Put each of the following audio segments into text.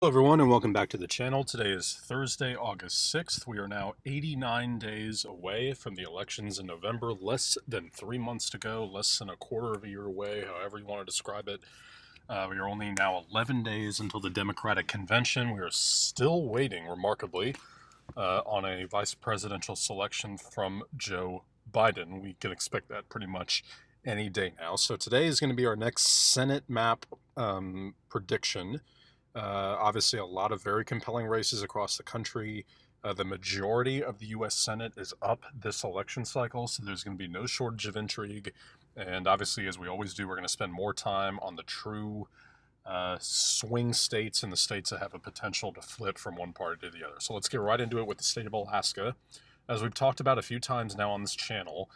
Hello everyone and welcome back to the channel. Today is Thursday, August 6th. We are now 89 days away from the elections in November. Less than 3 months to go, less than a quarter of a year away, however you want to describe it. We are only now 11 days until the Democratic convention. We are still waiting, remarkably, on a vice presidential selection from Joe Biden. We can expect that pretty much any day now. So today is going to be our next Senate map prediction. Obviously, a lot of very compelling races across the country. The majority of the U.S. Senate is up this election cycle, so there's going to be no shortage of intrigue. And obviously, as we always do, we're going to spend more time on the true swing states and the states that have a potential to flip from one party to the other. So let's get right into it with the state of Alaska. As we've talked about a few times now on this channel,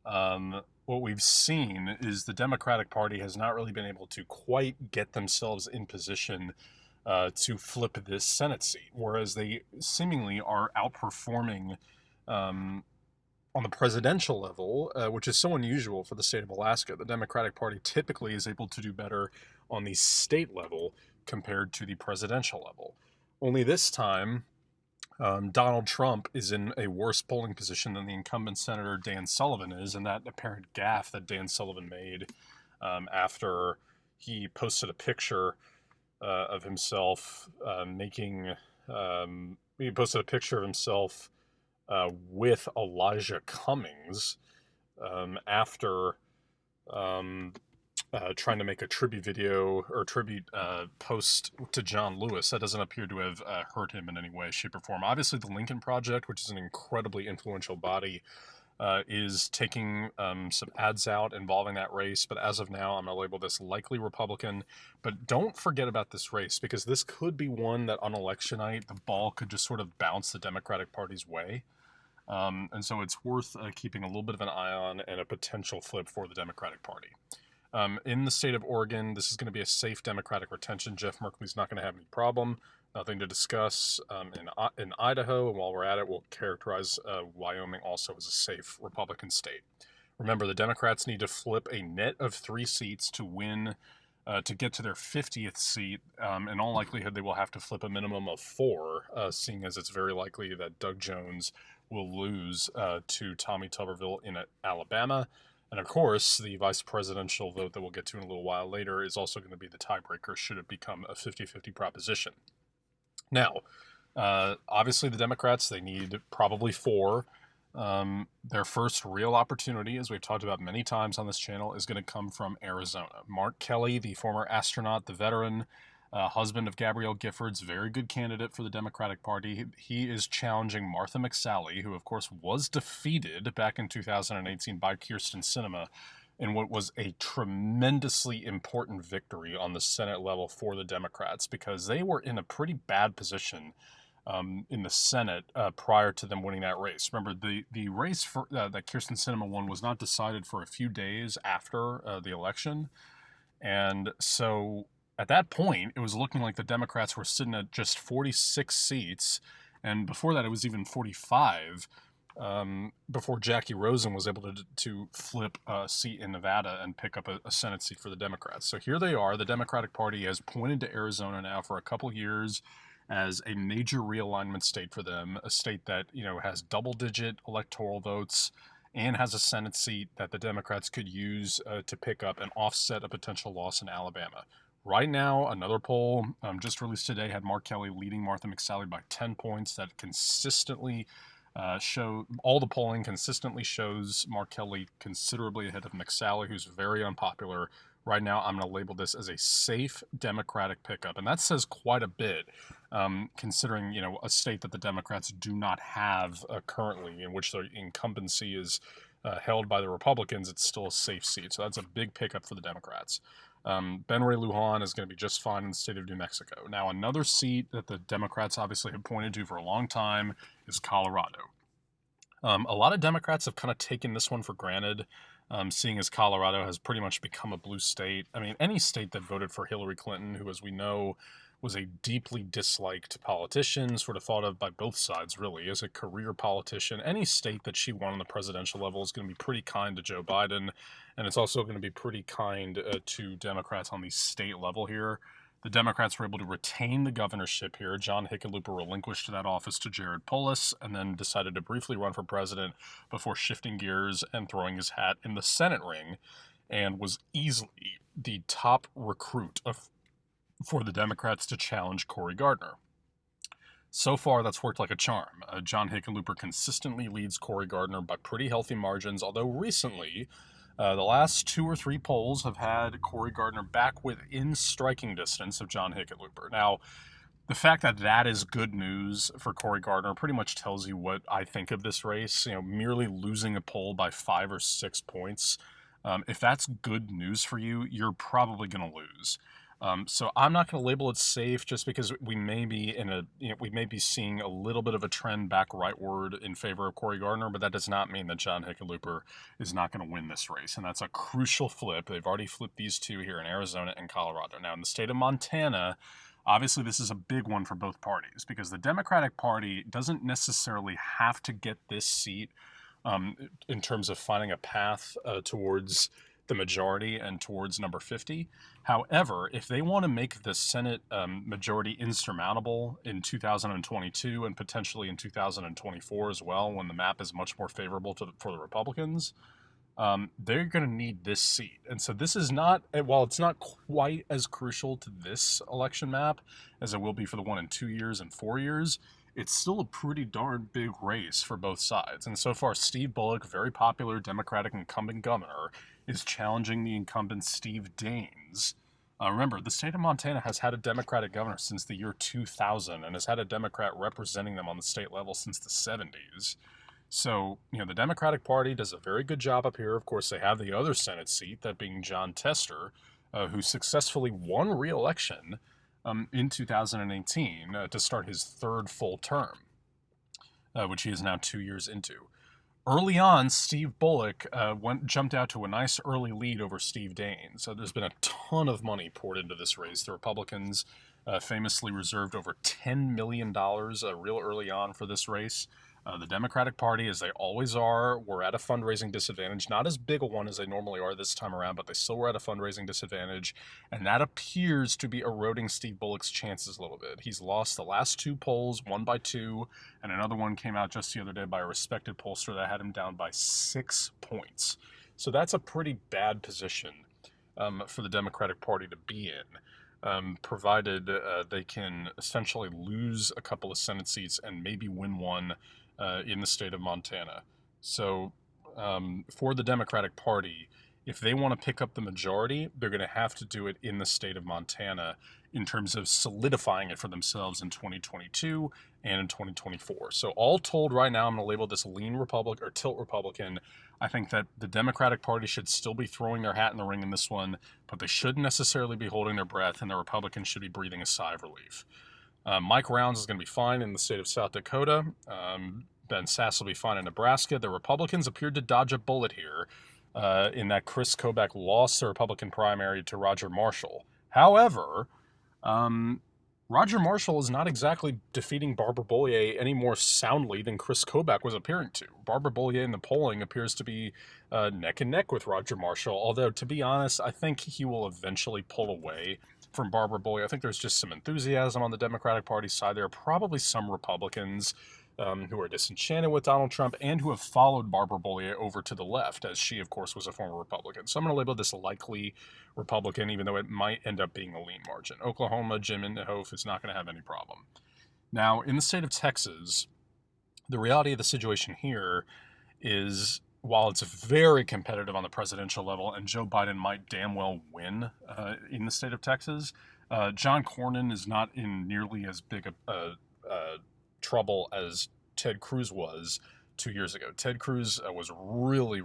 what we've seen is the Democratic Party has not really been able to quite get themselves in position to flip this Senate seat, whereas they seemingly are outperforming on the presidential level, which is so unusual for the state of Alaska. The Democratic Party typically is able to do better on the state level compared to the presidential level. Only this time, Donald Trump is in a worse polling position than the incumbent Senator Dan Sullivan is, and that apparent gaffe that Dan Sullivan made after he posted a picture of himself he posted a picture of himself with Elijah Cummings after trying to make a tribute video or tribute post to John Lewis. That doesn't appear to have hurt him in any way, shape, or form. Obviously, the Lincoln Project, which is an incredibly influential body, is taking some ads out involving that race, but as of now, I'm going to label this likely Republican. But don't forget about this race, because this could be one that on election night, the ball could just sort of bounce the Democratic Party's way. And so it's worth keeping a little bit of an eye on and a potential flip for the Democratic Party. In the state of Oregon, this is going to be a safe Democratic retention. Jeff Merkley's not going to have any problem. Nothing to discuss in Idaho, and while we're at it, we'll characterize Wyoming also as a safe Republican state. Remember, the Democrats need to flip a net of 3 seats to win, to get to their 50th seat. In all likelihood, they will have to flip a minimum of 4, seeing as it's very likely that Doug Jones will lose to Tommy Tuberville in Alabama. And of course, the vice presidential vote that we'll get to in a little while later is also going to be the tiebreaker should it become a 50-50 proposition. Now, obviously the Democrats, they need probably 4. Their first real opportunity, as we've talked about many times on this channel, is going to come from Arizona. Mark Kelly, the former astronaut, the veteran, husband of Gabrielle Giffords, very good candidate for the Democratic Party. He is challenging Martha McSally, who of course was defeated back in 2018 by Kyrsten Sinema in what was a tremendously important victory on the Senate level for the Democrats, because they were in a pretty bad position in the Senate prior to them winning that race. Remember, the race that Kyrsten Sinema won was not decided for a few days after the election. And so at that point, it was looking like the Democrats were sitting at just 46 seats. And before that, it was even 45. Before Jackie Rosen was able to flip a seat in Nevada and pick up a Senate seat for the Democrats. So here they are. The Democratic Party has pointed to Arizona now for a couple years as a major realignment state for them, a state that, has double-digit electoral votes and has a Senate seat that the Democrats could use to pick up and offset a potential loss in Alabama. Right now, another poll just released today had Mark Kelly leading Martha McSally by 10 points. That consistently all the polling consistently shows Mark Kelly considerably ahead of McSally, who's very unpopular. Right now, I'm going to label this as a safe Democratic pickup. And that says quite a bit, considering, a state that the Democrats do not have currently, in which their incumbency is held by the Republicans. It's still a safe seat. So that's a big pickup for the Democrats. Ben Ray Lujan is going to be just fine in the state of New Mexico. Now, another seat that the Democrats obviously have pointed to for a long time is Colorado. A lot of Democrats have kind of taken this one for granted, seeing as Colorado has pretty much become a blue state. I mean, any state that voted for Hillary Clinton, who, as we know, was a deeply disliked politician, sort of thought of by both sides, really, as a career politician. Any state that she won on the presidential level is going to be pretty kind to Joe Biden, and it's also going to be pretty kind to Democrats on the state level here. The Democrats were able to retain the governorship here. John Hickenlooper relinquished that office to Jared Polis and then decided to briefly run for president before shifting gears and throwing his hat in the Senate ring, and was easily the top recruit for the Democrats to challenge Cory Gardner. So far, that's worked like a charm. John Hickenlooper consistently leads Cory Gardner by pretty healthy margins, although recently, the last 2 or 3 polls have had Cory Gardner back within striking distance of John Hickenlooper. Now, the fact that that is good news for Cory Gardner pretty much tells you what I think of this race. Merely losing a poll by 5 or 6 points, if that's good news for you, you're probably going to lose. So I'm not going to label it safe just because we may be we may be seeing a little bit of a trend back rightward in favor of Cory Gardner, but that does not mean that John Hickenlooper is not going to win this race, and that's a crucial flip. They've already flipped these two here in Arizona and Colorado. Now in the state of Montana, obviously this is a big one for both parties because the Democratic Party doesn't necessarily have to get this seat in terms of finding a path towards the majority and towards number 50. However, if they want to make the Senate majority insurmountable in 2022 and potentially in 2024 as well, when the map is much more favorable for the Republicans, they're going to need this seat. And so this is not, while it's not quite as crucial to this election map as it will be for the one in 2 years and 4 years, it's still a pretty darn big race for both sides. And so far, Steve Bullock, very popular Democratic incumbent governor, is challenging the incumbent Steve Daines. Remember, the state of Montana has had a Democratic governor since the year 2000 and has had a Democrat representing them on the state level since the 70s. So, the Democratic Party does a very good job up here. Of course, they have the other Senate seat, that being Jon Tester, who successfully won re-election in 2018 to start his 3rd full term, which he is now 2 years into. Early on, Steve Bullock jumped out to a nice early lead over Steve Daines. So there's been a ton of money poured into this race. The Republicans famously reserved over $10 million real early on for this race. The Democratic Party, as they always are, were at a fundraising disadvantage. Not as big a one as they normally are this time around, but they still were at a fundraising disadvantage. And that appears to be eroding Steve Bullock's chances a little bit. He's lost the last 2 polls, one by 2, and another one came out just the other day by a respected pollster that had him down by 6 points. So that's a pretty bad position for the Democratic Party to be in. Provided they can essentially lose a couple of Senate seats and maybe win one in the state of Montana. So for the Democratic Party, if they want to pick up the majority, they're going to have to do it in the state of Montana in terms of solidifying it for themselves in 2022 and in 2024. So all told, right now, I'm going to label this lean Republican or tilt Republican. I think that the Democratic Party should still be throwing their hat in the ring in this one, but they shouldn't necessarily be holding their breath, and the Republicans should be breathing a sigh of relief. Mike Rounds is going to be fine in the state of South Dakota. Ben Sasse will be fine in Nebraska. The Republicans appeared to dodge a bullet here in that Chris Kobach lost the Republican primary to Roger Marshall. However, Roger Marshall is not exactly defeating Barbara Bollier any more soundly than Chris Kobach was appearing to. Barbara Bollier in the polling appears to be neck and neck with Roger Marshall, although, to be honest, I think he will eventually pull away from Barbara Bollier. I think there's just some enthusiasm on the Democratic Party side. There are probably some Republicans who are disenchanted with Donald Trump and who have followed Barbara Bollier over to the left, as she, of course, was a former Republican. So I'm going to label this likely Republican, even though it might end up being a lean margin. Oklahoma, Jim Inhofe is not going to have any problem. Now, in the state of Texas, the reality of the situation here is, while it's very competitive on the presidential level and Joe Biden might damn well win in the state of Texas, John Cornyn is not in nearly as big a trouble as Ted Cruz was 2 years ago. Ted Cruz was really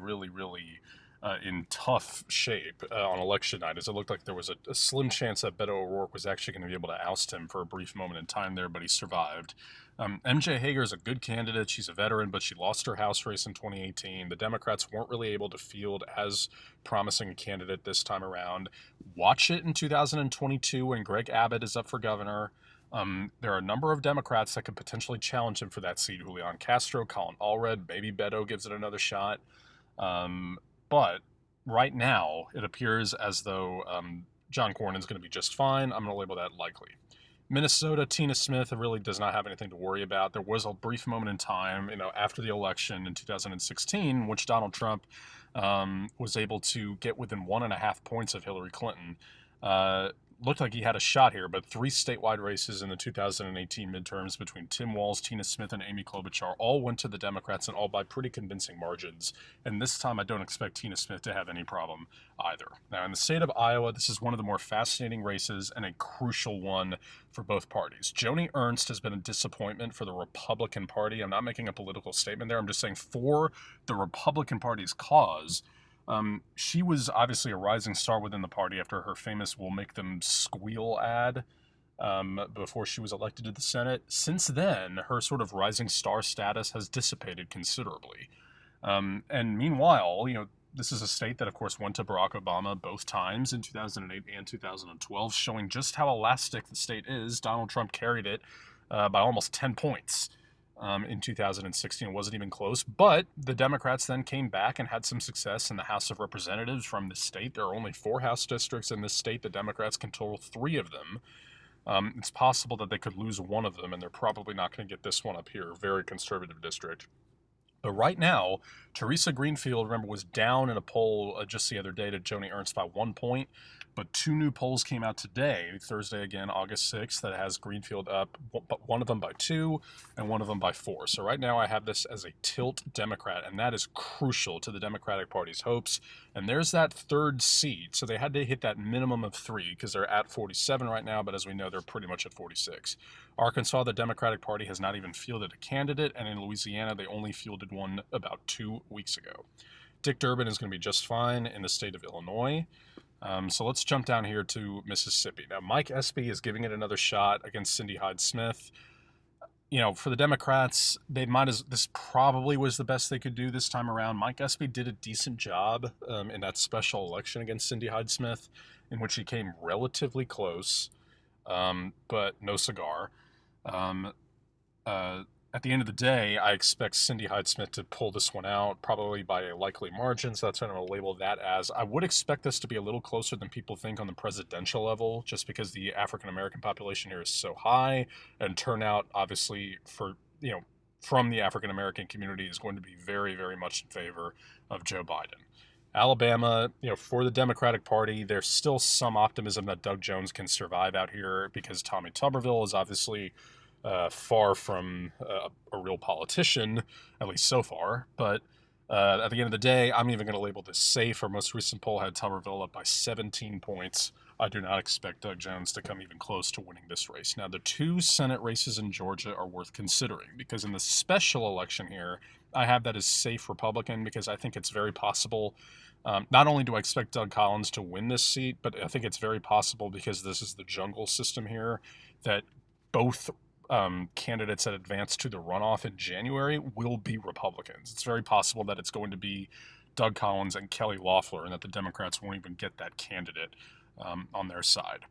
in tough shape on election night, as it looked like there was a slim chance that Beto O'Rourke was actually going to be able to oust him for a brief moment in time there, but he survived. MJ Hager is a good candidate. She's a veteran, but she lost her House race in 2018. The Democrats weren't really able to field as promising a candidate this time around. Watch it in 2022 when Greg Abbott is up for governor. There are a number of Democrats that could potentially challenge him for that seat. Julian Castro, Colin Allred, maybe Beto gives it another shot. But right now, it appears as though John Cornyn's going to be just fine. I'm going to label that likely. Minnesota, Tina Smith really does not have anything to worry about. There was a brief moment in time, after the election in 2016, in which Donald Trump was able to get within 1.5 points of Hillary Clinton. Looked like he had a shot here, but 3 statewide races in the 2018 midterms between Tim Walz, Tina Smith, and Amy Klobuchar all went to the Democrats, and all by pretty convincing margins. And this time, I don't expect Tina Smith to have any problem either. Now, in the state of Iowa, this is one of the more fascinating races and a crucial one for both parties. Joni Ernst has been a disappointment for the Republican Party. I'm not making a political statement there. I'm just saying for the Republican Party's cause, she was obviously a rising star within the party after her famous "We'll Make Them Squeal" ad before she was elected to the Senate. Since then, her sort of rising star status has dissipated considerably. And meanwhile, this is a state that, of course, went to Barack Obama both times in 2008 and 2012, showing just how elastic the state is. Donald Trump carried it by almost 10 points. In 2016. It wasn't even close, but the Democrats then came back and had some success in the House of Representatives from the state. There are only 4 House districts in this state. The Democrats control 3 of them. It's possible that they could lose one of them, and they're probably not going to get this one up here. Very conservative district. But right now, Teresa Greenfield, remember, was down in a poll just the other day to Joni Ernst by 1 point. But 2 new polls came out today, Thursday again, August 6th, that has Greenfield up, one of them by 2 and one of them by 4. So right now I have this as a tilt Democrat, and that is crucial to the Democratic Party's hopes. And there's that 3rd seat. So they had to hit that minimum of 3 because they're at 47 right now, but as we know, they're pretty much at 46. Arkansas, the Democratic Party has not even fielded a candidate, and in Louisiana, they only fielded one about 2 weeks ago. Dick Durbin is going to be just fine in the state of Illinois. So let's jump down here to Mississippi. Now, Mike Espy is giving it another shot against Cindy Hyde-Smith. For the Democrats, this probably was the best they could do this time around. Mike Espy did a decent job in that special election against Cindy Hyde-Smith, in which he came relatively close, but no cigar. At the end of the day, I expect Cindy Hyde-Smith to pull this one out, probably by a likely margin, so that's what I'm going to label that as. I would expect this to be a little closer than people think on the presidential level, just because the African-American population here is so high, and turnout, obviously, from the African-American community is going to be very, very much in favor of Joe Biden. Alabama, for the Democratic Party, there's still some optimism that Doug Jones can survive out here because Tommy Tuberville is obviously far from a real politician, at least so far. But at the end of the day, I'm even going to label this safe. Our most recent poll had Tuberville up by 17 points. I do not expect Doug Jones to come even close to winning this race. Now, the 2 Senate races in Georgia are worth considering because in the special election here, I have that as safe Republican because I think it's very possible. Not only do I expect Doug Collins to win this seat, but I think it's very possible because this is the jungle system here that both candidates that advance to the runoff in January will be Republicans. It's very possible that it's going to be Doug Collins and Kelly Loeffler, and that the Democrats won't even get that candidate on their side.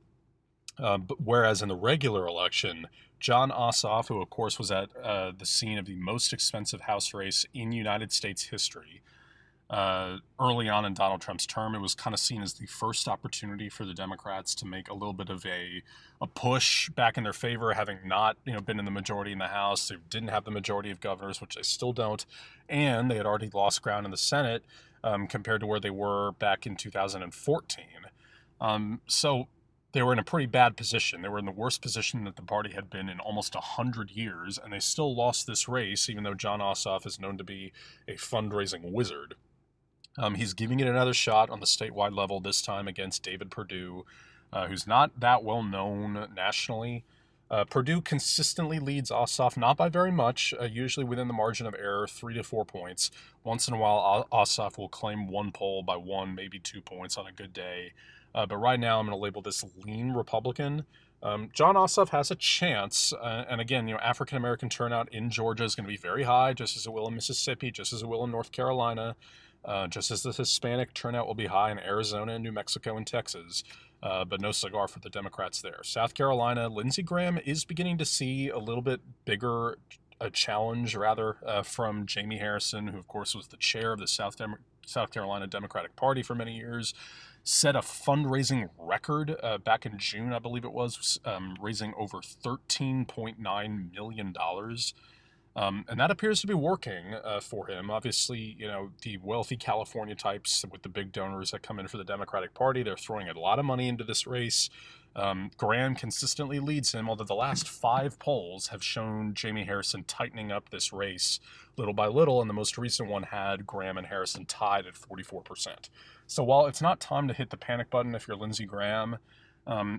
But whereas in the regular election, Jon Ossoff, who of course was at the scene of the most expensive House race in United States history, early on in Donald Trump's term, it was kind of seen as the first opportunity for the Democrats to make a little bit of a push back in their favor, having not been in the majority in the House. They didn't have the majority of governors, which they still don't, and they had already lost ground in the Senate compared to where they were back in 2014. So they were in a pretty bad position. They were in the worst position that the party had been in almost 100 years, and they still lost this race, even though Jon Ossoff is known to be a fundraising wizard. He's giving it another shot on the statewide level, this time against David Perdue, who's not that well known nationally. Perdue consistently leads Ossoff, not by very much, usually within the margin of error, 3 to 4 points. Once in a while, Ossoff will claim one poll by 1, maybe 2 points on a good day. But right now, I'm going to label this lean Republican. Jon Ossoff has a chance, and again, African-American turnout in Georgia is going to be very high, just as it will in Mississippi, just as it will in North Carolina. Just as the Hispanic turnout will be high in Arizona, New Mexico, and Texas, but no cigar for the Democrats there. South Carolina, Lindsey Graham is beginning to see a little bit bigger challenge, from Jamie Harrison, who, of course, was the chair of the South Carolina Democratic Party for many years. set a fundraising record back in June, I believe it was, raising over $13.9 million. And that appears to be working for him. Obviously, the wealthy California types with the big donors that come in for the Democratic Party, they're throwing a lot of money into this race. Graham consistently leads him, although the last 5 polls have shown Jamie Harrison tightening up this race little by little, and the most recent one had Graham and Harrison tied at 44%. So while it's not time to hit the panic button if you're Lindsey Graham,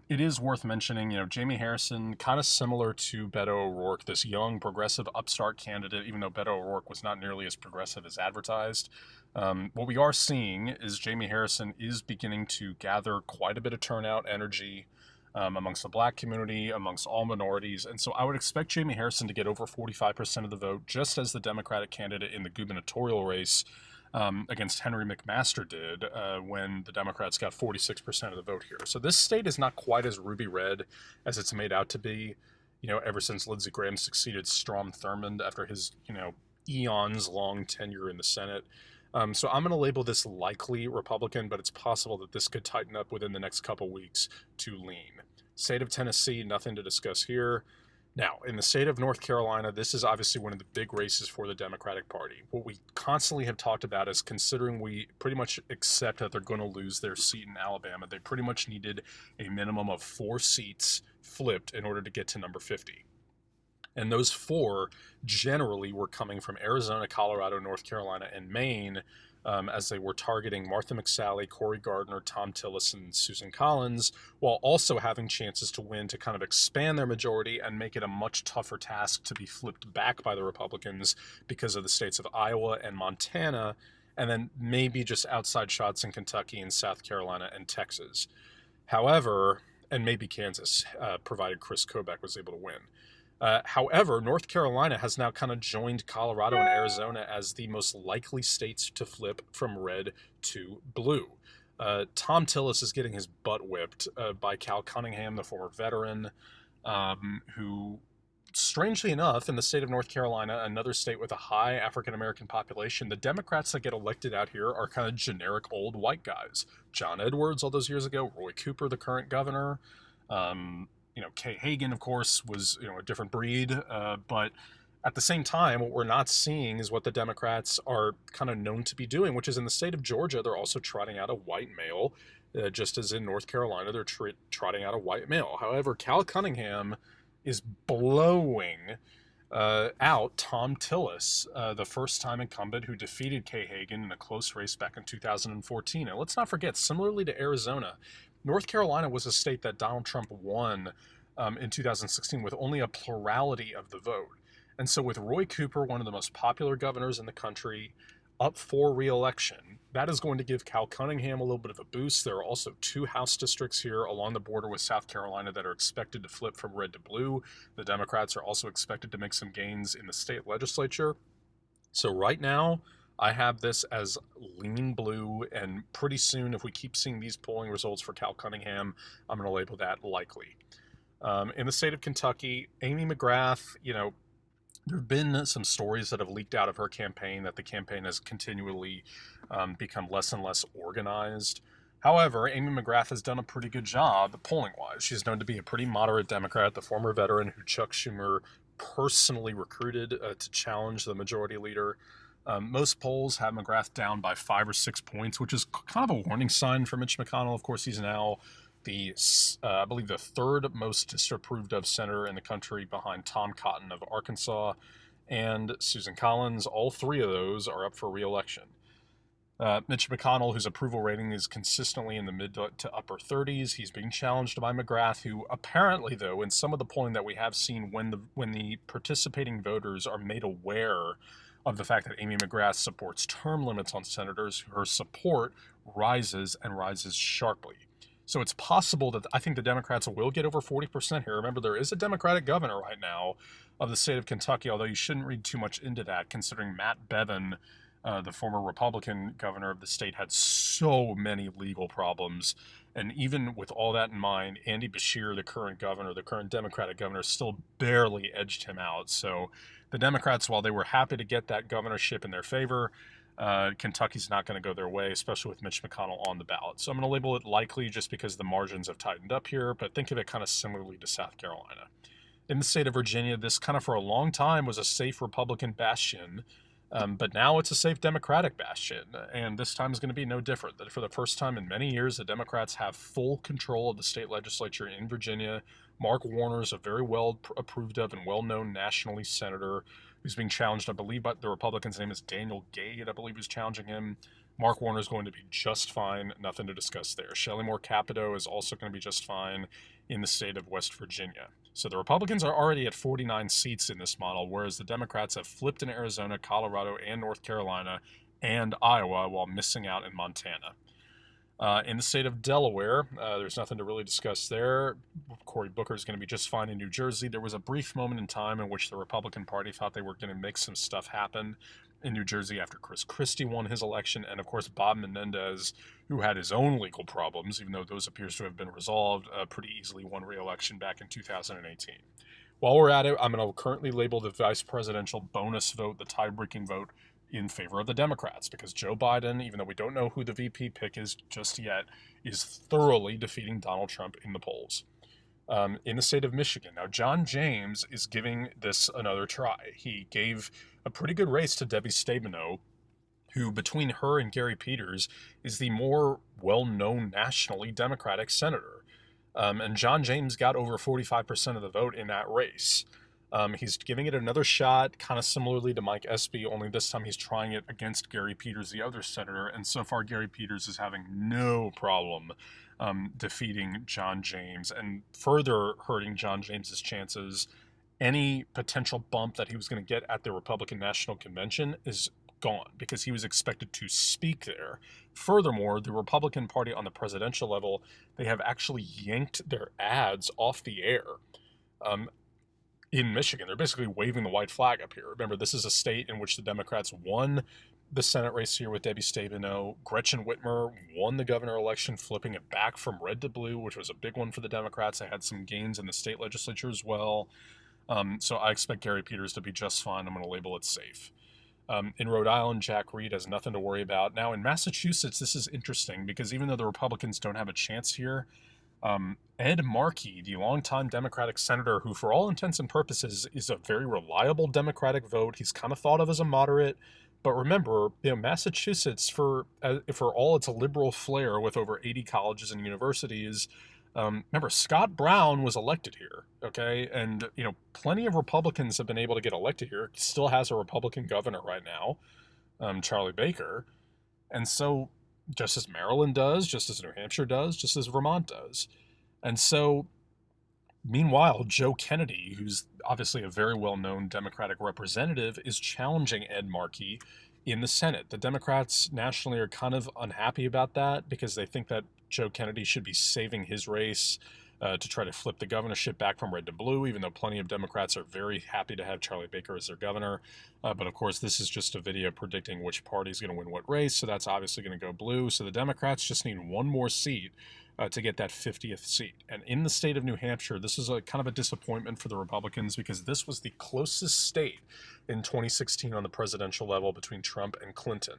it is worth mentioning, Jamie Harrison, kind of similar to Beto O'Rourke, this young progressive upstart candidate, even though Beto O'Rourke was not nearly as progressive as advertised. What we are seeing is Jamie Harrison is beginning to gather quite a bit of turnout energy amongst the black community, amongst all minorities. And so I would expect Jamie Harrison to get over 45% of the vote, just as the Democratic candidate in the gubernatorial race against Henry McMaster did when the Democrats got 46% of the vote here. So this state is not quite as ruby red as it's made out to be, ever since Lindsey Graham succeeded Strom Thurmond after his, eons long tenure in the Senate. So I'm going to label this likely Republican, but it's possible that this could tighten up within the next couple weeks to lean. State of Tennessee, nothing to discuss here. Now, in the state of North Carolina, this is obviously one of the big races for the Democratic Party. What we constantly have talked about is, considering we pretty much accept that they're going to lose their seat in Alabama, they pretty much needed a minimum of 4 seats flipped in order to get to number 50. And those 4 generally were coming from Arizona, Colorado, North Carolina, and Maine, as they were targeting Martha McSally, Cory Gardner, Thom Tillis, and Susan Collins, while also having chances to win to kind of expand their majority and make it a much tougher task to be flipped back by the Republicans because of the states of Iowa and Montana, and then maybe just outside shots in Kentucky and South Carolina and Texas. However, and maybe Kansas, provided Chris Kobach was able to win. However, North Carolina has now kind of joined Colorado and Arizona as the most likely states to flip from red to blue. Thom Tillis is getting his butt whipped by Cal Cunningham, the former veteran, who, strangely enough, in the state of North Carolina, another state with a high African-American population, the Democrats that get elected out here are kind of generic old white guys. John Edwards all those years ago, Roy Cooper, the current governor, Kay Hagan, of course, was, a different breed. But at the same time, what we're not seeing is what the Democrats are kind of known to be doing, which is in the state of Georgia, they're also trotting out a white male, just as in North Carolina, they're trotting out a white male. However, Cal Cunningham is blowing out Thom Tillis, the first-time incumbent who defeated Kay Hagan in a close race back in 2014. And let's not forget, similarly to Arizona, North Carolina was a state that Donald Trump won in 2016 with only a plurality of the vote. And so with Roy Cooper, one of the most popular governors in the country, up for re-election, that is going to give Cal Cunningham a little bit of a boost. There are also 2 House districts here along the border with South Carolina that are expected to flip from red to blue. The Democrats are also expected to make some gains in the state legislature. So right now, I have this as leaning blue, and pretty soon, if we keep seeing these polling results for Cal Cunningham, I'm going to label that likely. In the state of Kentucky, Amy McGrath, there have been some stories that have leaked out of her campaign that the campaign has continually become less and less organized. However, Amy McGrath has done a pretty good job polling-wise. She's known to be a pretty moderate Democrat, the former veteran who Chuck Schumer personally recruited to challenge the majority leader. Most polls have McGrath down by 5 or 6 points, which is kind of a warning sign for Mitch McConnell. Of course, he's now I believe the 3rd most disapproved of senator in the country, behind Tom Cotton of Arkansas and Susan Collins. All 3 of those are up for re-election. Mitch McConnell, whose approval rating is consistently in the mid to upper 30s, he's being challenged by McGrath, who apparently, though, in some of the polling that we have seen, when the participating voters are made aware of the fact that Amy McGrath supports term limits on senators, her support rises and rises sharply. So it's possible that I think the Democrats will get over 40% here. Remember, there is a Democratic governor right now of the state of Kentucky, although you shouldn't read too much into that, considering Matt Bevin, the former Republican governor of the state, had so many legal problems. And even with all that in mind, Andy Beshear, the current governor, the current Democratic governor, still barely edged him out. So the Democrats, while they were happy to get that governorship in their favor, Kentucky's not going to go their way, especially with Mitch McConnell on the ballot. So I'm going to label it likely just because the margins have tightened up here, but think of it kind of similarly to South Carolina. In the state of Virginia, this kind of for a long time was a safe Republican bastion, but now it's a safe Democratic bastion, and this time is going to be no different. That for the first time in many years, the Democrats have full control of the state legislature in Virginia. Mark Warner is a very well approved of and well-known nationally senator who's being challenged, I believe, but the Republican's name is Daniel Gade, I believe, who's challenging him. Mark Warner is going to be just fine. Nothing to discuss there. Shelley Moore Capito is also going to be just fine in the state of West Virginia. So the Republicans are already at 49 seats in this model, whereas the Democrats have flipped in Arizona, Colorado, and North Carolina, and Iowa, while missing out in Montana. In the state of Delaware, there's nothing to really discuss there. Cory Booker is going to be just fine in New Jersey. There was a brief moment in time in which the Republican Party thought they were going to make some stuff happen in New Jersey after Chris Christie won his election, and of course Bob Menendez, who had his own legal problems, even though those appears to have been resolved, pretty easily won re-election back in 2018. While we're at it, I'm going to currently label the vice presidential bonus vote, the tie-breaking vote, in favor of the Democrats, because Joe Biden, even though we don't know who the VP pick is just yet, is thoroughly defeating Donald Trump in the polls. In the state of Michigan. Now, John James is giving this another try. He gave a pretty good race to Debbie Stabenow, who, between her and Gary Peters, is the more well-known nationally Democratic senator. And John James got over 45% of the vote in that race. He's giving it another shot, kind of similarly to Mike Espy, only this time he's trying it against Gary Peters, the other senator, and so far Gary Peters is having no problem defeating John James and further hurting John James's chances. Any potential bump that he was going to get at the Republican National Convention is gone because he was expected to speak there. Furthermore, the Republican Party on the presidential level, they have actually yanked their ads off the air. In Michigan, they're basically waving the white flag up here. Remember, this is a state in which the Democrats won the Senate race here with Debbie Stabenow. Gretchen Whitmer won the governor election, flipping it back from red to blue, which was a big one for the Democrats. They had some gains in the state legislature as well. So I expect Gary Peters to be just fine. I'm going to label it safe. In Rhode Island, Jack Reed has nothing to worry about. Now, in Massachusetts, this is interesting because even though the Republicans don't have a chance here, Ed Markey, the longtime Democratic senator, who for all intents and purposes is a very reliable Democratic vote, he's kind of thought of as a moderate. But remember, Massachusetts, for all its liberal flair with over 80 colleges and universities, remember, Scott Brown was elected here, okay? And, plenty of Republicans have been able to get elected here. It still has a Republican governor right now, Charlie Baker. And so, just as Maryland does, just as New Hampshire does, just as Vermont does. And so, meanwhile, Joe Kennedy, who's obviously a very well-known Democratic representative, is challenging Ed Markey in the Senate. The Democrats nationally are kind of unhappy about that because they think that Joe Kennedy should be saving his race to try to flip the governorship back from red to blue, even though plenty of Democrats are very happy to have Charlie Baker as their governor. But of course, this is just a video predicting which party is going to win what race, so that's obviously going to go blue. So the Democrats just need one more seat to get that 50th seat. And in the state of New Hampshire, this is a kind of a disappointment for the Republicans because this was the closest state in 2016 on the presidential level between Trump and Clinton.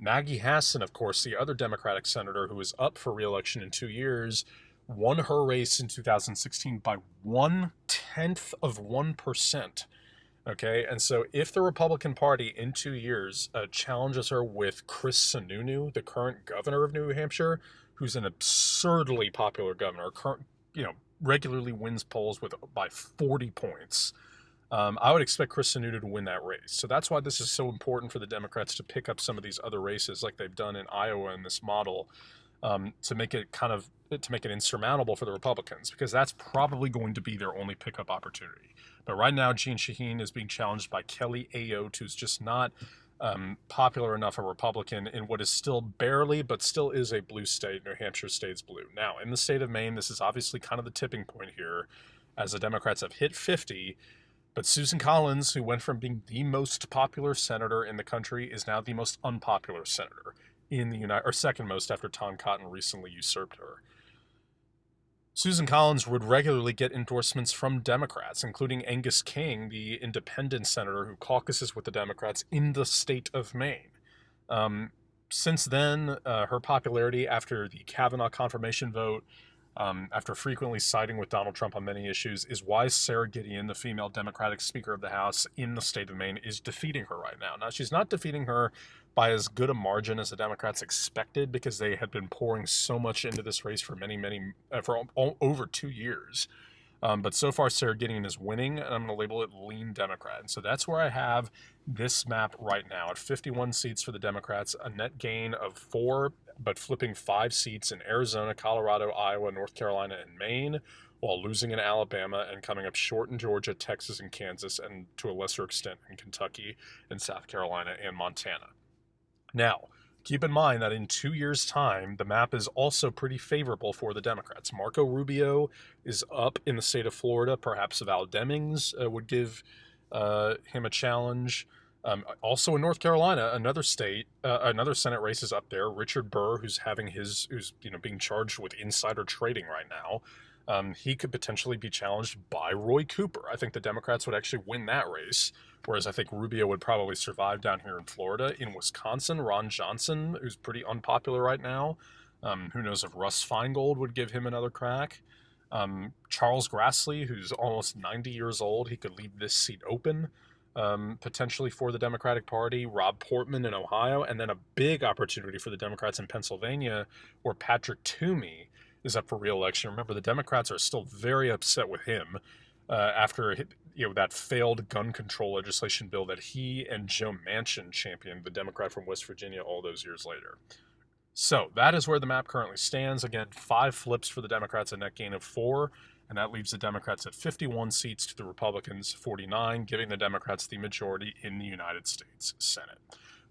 Maggie Hassan, of course, the other Democratic senator who is up for re-election in 2 years, won her race in 2016 by 0.1%. Okay, and so if the Republican Party in 2 years challenges her with Chris Sununu, the current governor of New Hampshire, who's an absurdly popular governor, regularly wins polls by 40 points, I would expect Chris Sununu to win that race. So that's why this is so important for the Democrats to pick up some of these other races like they've done in Iowa in this model, to make it insurmountable for the Republicans, because that's probably going to be their only pickup opportunity. But right now, Jeanne Shaheen is being challenged by Kelly Ayotte, who's just not popular enough a Republican in what is still barely, but still is a blue state. New Hampshire stays blue. Now, in the state of Maine, this is obviously kind of the tipping point here, as the Democrats have hit 50. But Susan Collins, who went from being the most popular senator in the country, is now the most unpopular senator in the or second most after Tom Cotton recently usurped her. Susan Collins would regularly get endorsements from Democrats, including Angus King, the independent senator who caucuses with the Democrats in the state of Maine. Since then, her popularity after the Kavanaugh confirmation vote, after frequently siding with Donald Trump on many issues, is why Sarah Gideon, the female Democratic Speaker of the House in the state of Maine, is defeating her right now. Now, she's not defeating her by as good a margin as the Democrats expected, because they had been pouring so much into this race for over 2 years. But so far, Sarah Gideon is winning, and I'm going to label it lean Democrat. And so that's where I have this map right now at 51 seats for the Democrats, a net gain of 4, but flipping 5 seats in Arizona, Colorado, Iowa, North Carolina, and Maine, while losing in Alabama and coming up short in Georgia, Texas, and Kansas, and to a lesser extent in Kentucky and South Carolina and Montana. Now, keep in mind that in 2 years' time, the map is also pretty favorable for the Democrats. Marco Rubio is up in the state of Florida. Perhaps Val Demings would give him a challenge. Also in North Carolina, another state, another Senate race is up there. Richard Burr, who's being charged with insider trading right now. He could potentially be challenged by Roy Cooper. I think the Democrats would actually win that race, whereas I think Rubio would probably survive down here in Florida. In Wisconsin, Ron Johnson, who's pretty unpopular right now. Who knows if Russ Feingold would give him another crack. Charles Grassley, who's almost 90 years old, he could leave this seat open potentially for the Democratic Party. Rob Portman in Ohio, and then a big opportunity for the Democrats in Pennsylvania, where Patrick Toomey is up for re-election. Remember, the Democrats are still very upset with him after that failed gun control legislation bill that he and Joe Manchin championed, the Democrat from West Virginia, all those years later. So that is where the map currently stands. Again, 5 flips for the Democrats, a net gain of 4, and that leaves the Democrats at 51 seats to the Republicans' 49, giving the Democrats the majority in the United States Senate.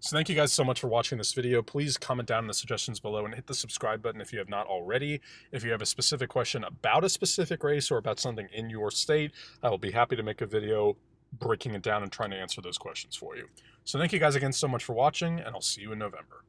So thank you guys so much for watching this video. Please comment down in the suggestions below and hit the subscribe button if you have not already. If you have a specific question about a specific race or about something in your state, I will be happy to make a video breaking it down and trying to answer those questions for you. So thank you guys again so much for watching, and I'll see you in November.